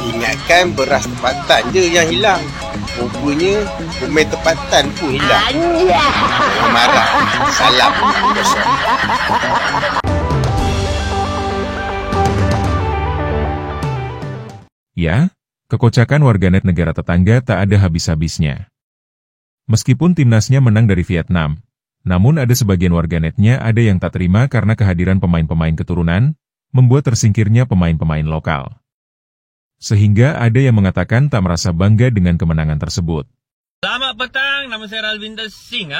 Ingatkan beras tempatan je yang hilang. Rupanya pemain tempatan pun hilang. Jangan marah. Salam kosong. Ya, kekocakan warganet negara tetangga tak ada habis-habisnya. Meskipun timnasnya menang dari Vietnam, namun ada sebagian warganetnya ada yang tak terima karena kehadiran pemain-pemain keturunan, membuat tersingkirnya pemain-pemain lokal. Sehingga ada yang mengatakan tak merasa bangga dengan kemenangan tersebut. Selamat petang, nama saya Ralvinder Singh.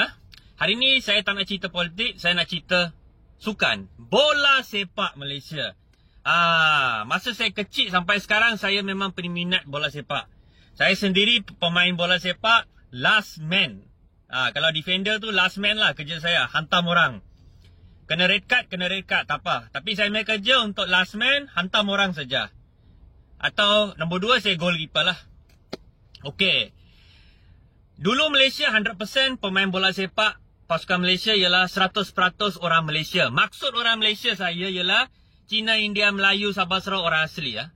Hari ini saya tak nak cerita politik, saya nak cerita sukan. Bola sepak Malaysia. Masa saya kecil sampai sekarang saya memang peminat bola sepak. Saya sendiri pemain bola sepak last man. Kalau defender tu last man lah kerja saya, hantam orang. Kena red card, tak apa. Tapi saya main kerja untuk last man, hantam orang saja. Atau nombor 2 saya goalkeeper lah. Okey. Dulu Malaysia 100% pemain bola sepak pasukan Malaysia ialah 100% orang Malaysia. Maksud orang Malaysia saya ialah Cina, India, Melayu, Sabah, Sarawak orang asli ya.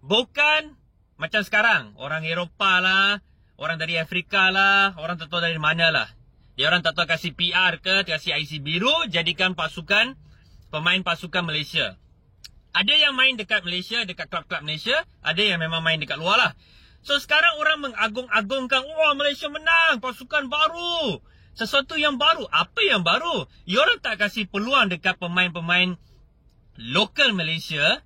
Bukan macam sekarang, orang Eropah lah, orang dari Afrika lah, orang tak tahu dari mana lah. Dia orang tak tahu kasih PR ke, kasih IC biru, jadikan pasukan, pemain pasukan Malaysia. Ada yang main dekat Malaysia, dekat klub-klub Malaysia, ada yang memang main dekat luar lah. So sekarang orang mengagung-agungkan, wah Malaysia menang, pasukan baru. Sesuatu yang baru. Apa yang baru? Diorang tak kasih peluang dekat pemain-pemain lokal Malaysia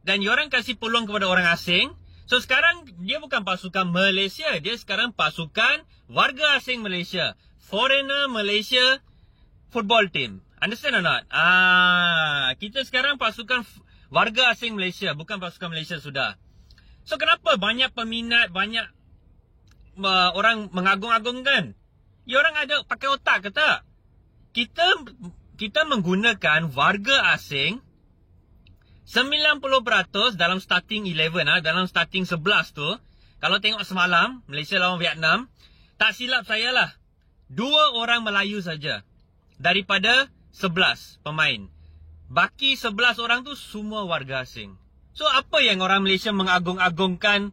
dan diorang kasih peluang kepada orang asing. So sekarang dia bukan pasukan Malaysia, dia sekarang pasukan warga asing Malaysia. Foreigner Malaysia football team. Understand or not? Kita sekarang pasukan warga asing Malaysia, bukan pasukan Malaysia sudah. So kenapa banyak peminat, banyak orang mengagung-agungkan? Diorang ada pakai otak ke tak? Kita menggunakan warga asing 90% dalam starting 11, dalam starting 11 tu. Kalau tengok semalam Malaysia lawan Vietnam, tak silap saya lah 2 orang Melayu saja daripada 11 pemain. Baki 11 orang tu semua warga asing. So apa yang orang Malaysia mengagung-agungkan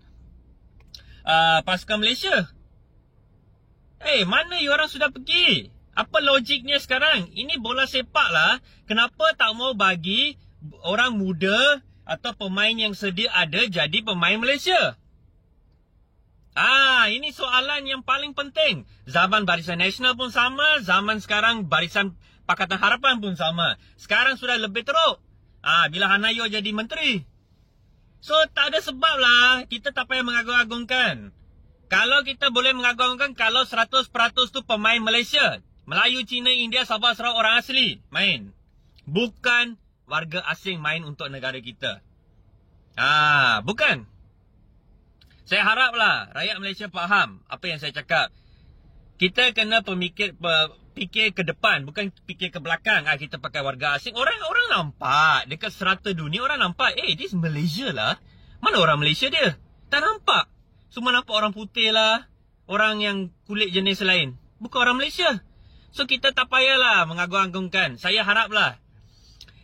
pasukan Malaysia? Mana orang sudah pergi? Apa logiknya sekarang? Ini bola sepak lah. Kenapa tak mau bagi orang muda atau pemain yang sedia ada jadi pemain Malaysia? Ini soalan yang paling penting. Zaman Barisan Nasional pun sama, zaman sekarang Barisan Pakatan Harapan pun sama. Sekarang sudah lebih teruk. Bila Hanayo jadi menteri. So tak ada sebab lah kita tak payah mengagung-agungkan. Kalau kita boleh mengagung-agungkan kalau 100% tu pemain Malaysia, Melayu, Cina, India, Sabah, Sarawak orang asli main. Bukan warga asing main untuk negara kita. Bukan. Saya haraplah rakyat Malaysia faham apa yang saya cakap. Kita kena fikir ke depan, bukan fikir ke belakang. Kita pakai warga asing. Orang nampak dekat serata dunia, orang nampak, this Malaysia lah. Mana orang Malaysia dia? Tak nampak. Semua nampak orang putih lah, orang yang kulit jenis lain. Bukan orang Malaysia. So kita tak payahlah mengagung-agungkan. Saya haraplah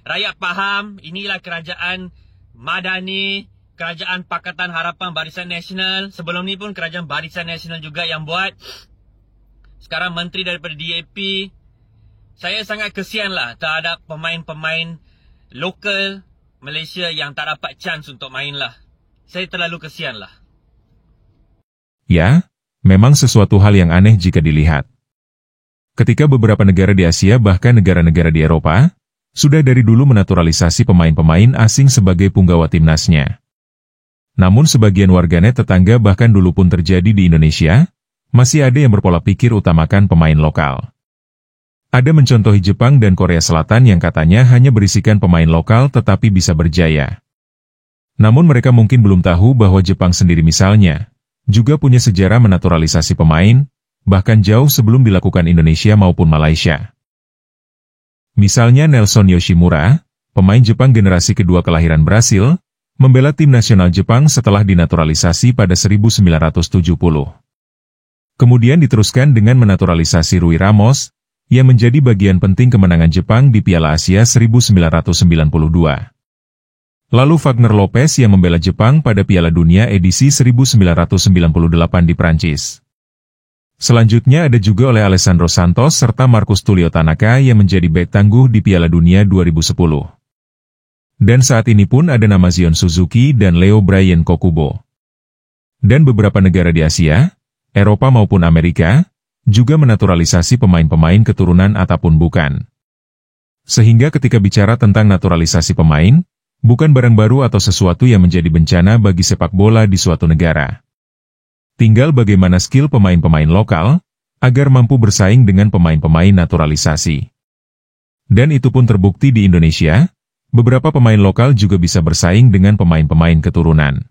rakyat faham, inilah kerajaan Madani, kerajaan Pakatan Harapan Barisan Nasional. Sebelum ni pun kerajaan Barisan Nasional juga yang buat. Sekarang menteri daripada DAP. Saya sangat kesianlah terhadap pemain-pemain lokal Malaysia yang tak dapat chance untuk main lah. Saya terlalu kesianlah. Ya, memang sesuatu hal yang aneh jika dilihat. Ketika beberapa negara di Asia bahkan negara-negara di Eropa, sudah dari dulu menaturalisasi pemain-pemain asing sebagai punggawa timnasnya. Namun sebagian warganet tetangga bahkan dulu pun terjadi di Indonesia, masih ada yang berpola pikir utamakan pemain lokal. Ada mencontohi Jepang dan Korea Selatan yang katanya hanya berisikan pemain lokal tetapi bisa berjaya. Namun mereka mungkin belum tahu bahwa Jepang sendiri misalnya, juga punya sejarah menaturalisasi pemain, bahkan jauh sebelum dilakukan Indonesia maupun Malaysia. Misalnya Nelson Yoshimura, pemain Jepang generasi kedua kelahiran Brasil, membela tim nasional Jepang setelah dinaturalisasi pada 1970. Kemudian diteruskan dengan menaturalisasi Rui Ramos, yang menjadi bagian penting kemenangan Jepang di Piala Asia 1992. Lalu Wagner Lopez yang membela Jepang pada Piala Dunia edisi 1998 di Prancis. Selanjutnya ada juga oleh Alessandro Santos serta Marcus Tulio Tanaka yang menjadi bek tangguh di Piala Dunia 2010. Dan saat ini pun ada nama Zion Suzuki dan Leo Brian Kokubo. Dan beberapa negara di Asia, Eropa maupun Amerika, juga menaturalisasi pemain-pemain keturunan ataupun bukan. Sehingga ketika bicara tentang naturalisasi pemain, bukan barang baru atau sesuatu yang menjadi bencana bagi sepak bola di suatu negara. Tinggal bagaimana skill pemain-pemain lokal, agar mampu bersaing dengan pemain-pemain naturalisasi. Dan itu pun terbukti di Indonesia, beberapa pemain lokal juga bisa bersaing dengan pemain-pemain keturunan.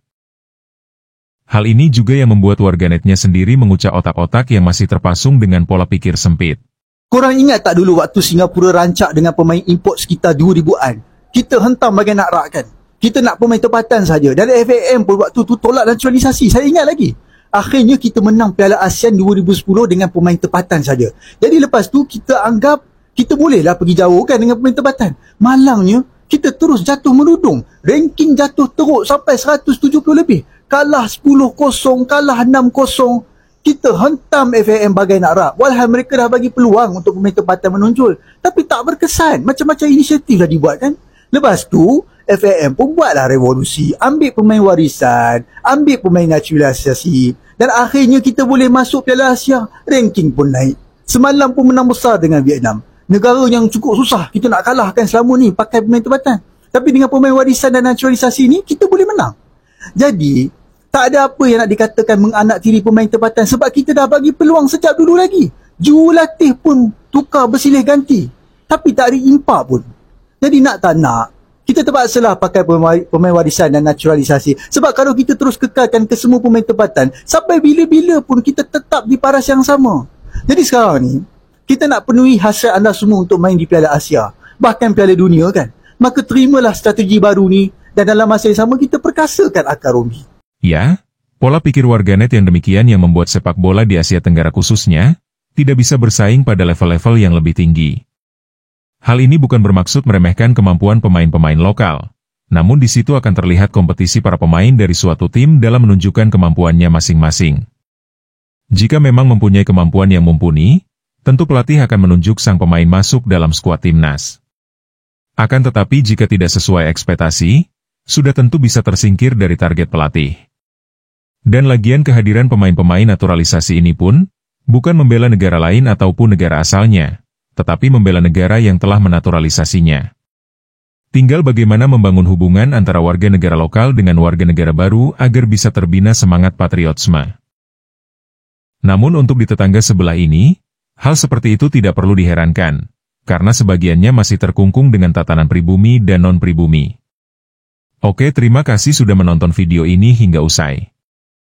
Hal ini juga yang membuat warganetnya sendiri mengucap otak-otak yang masih terpasung dengan pola pikir sempit. Korang ingat tak dulu waktu Singapura rancak dengan pemain import sekitar 2000-an? Kita hentam bagai nak rakkan. Kita nak pemain tempatan saja. Dan FAM pun waktu tu tolak naturalisasi. Saya ingat lagi. Akhirnya kita menang Piala ASEAN 2010 dengan pemain tempatan saja. Jadi lepas tu kita anggap kita bolehlah pergi jauh kan dengan pemain tempatan. Malangnya kita terus jatuh menudung. Ranking jatuh teruk sampai 170 lebih. Kalah 10-0, kalah 6-0. Kita hentam FAM bagai nak rak. Walhal mereka dah bagi peluang untuk pemain tempatan menonjol. Tapi tak berkesan. Macam-macam inisiatif dah dibuat kan. Lepas tu, FAM pun buatlah revolusi. Ambil pemain warisan. Ambil pemain naturalisasi. Dan akhirnya kita boleh masuk Piala Asia. Ranking pun naik. Semalam pun menang besar dengan Vietnam. Negara yang cukup susah kita nak kalahkan selama ni pakai pemain tempatan. Tapi dengan pemain warisan dan naturalisasi ni, kita boleh menang. Jadi, tak ada apa yang nak dikatakan menganaktiri pemain tempatan sebab kita dah bagi peluang sejak dulu lagi. Jurulatih pun tukar bersilih ganti. Tapi tak ada impak pun. Jadi nak tak nak, kita terpaksalah pakai pemain warisan dan naturalisasi. Sebab kalau kita terus kekalkan ke semua pemain tempatan, sampai bila-bila pun kita tetap di paras yang sama. Jadi sekarang ni, kita nak penuhi hasrat anda semua untuk main di Piala Asia. Bahkan Piala Dunia kan. Maka terimalah strategi baru ni dan dalam masa yang sama kita perkasakan akar umbi. Ya, pola pikir warganet yang demikian yang membuat sepak bola di Asia Tenggara khususnya, tidak bisa bersaing pada level-level yang lebih tinggi. Hal ini bukan bermaksud meremehkan kemampuan pemain-pemain lokal, namun di situ akan terlihat kompetisi para pemain dari suatu tim dalam menunjukkan kemampuannya masing-masing. Jika memang mempunyai kemampuan yang mumpuni, tentu pelatih akan menunjuk sang pemain masuk dalam skuad timnas. Akan tetapi jika tidak sesuai ekspektasi, sudah tentu bisa tersingkir dari target pelatih. Dan lagian kehadiran pemain-pemain naturalisasi ini pun, bukan membela negara lain ataupun negara asalnya, tetapi membela negara yang telah menaturalisasinya. Tinggal bagaimana membangun hubungan antara warga negara lokal dengan warga negara baru agar bisa terbina semangat patriotisme. Namun untuk di tetangga sebelah ini, hal seperti itu tidak perlu diherankan, karena sebagiannya masih terkungkung dengan tatanan pribumi dan non-pribumi. Oke, terima kasih sudah menonton video ini hingga usai.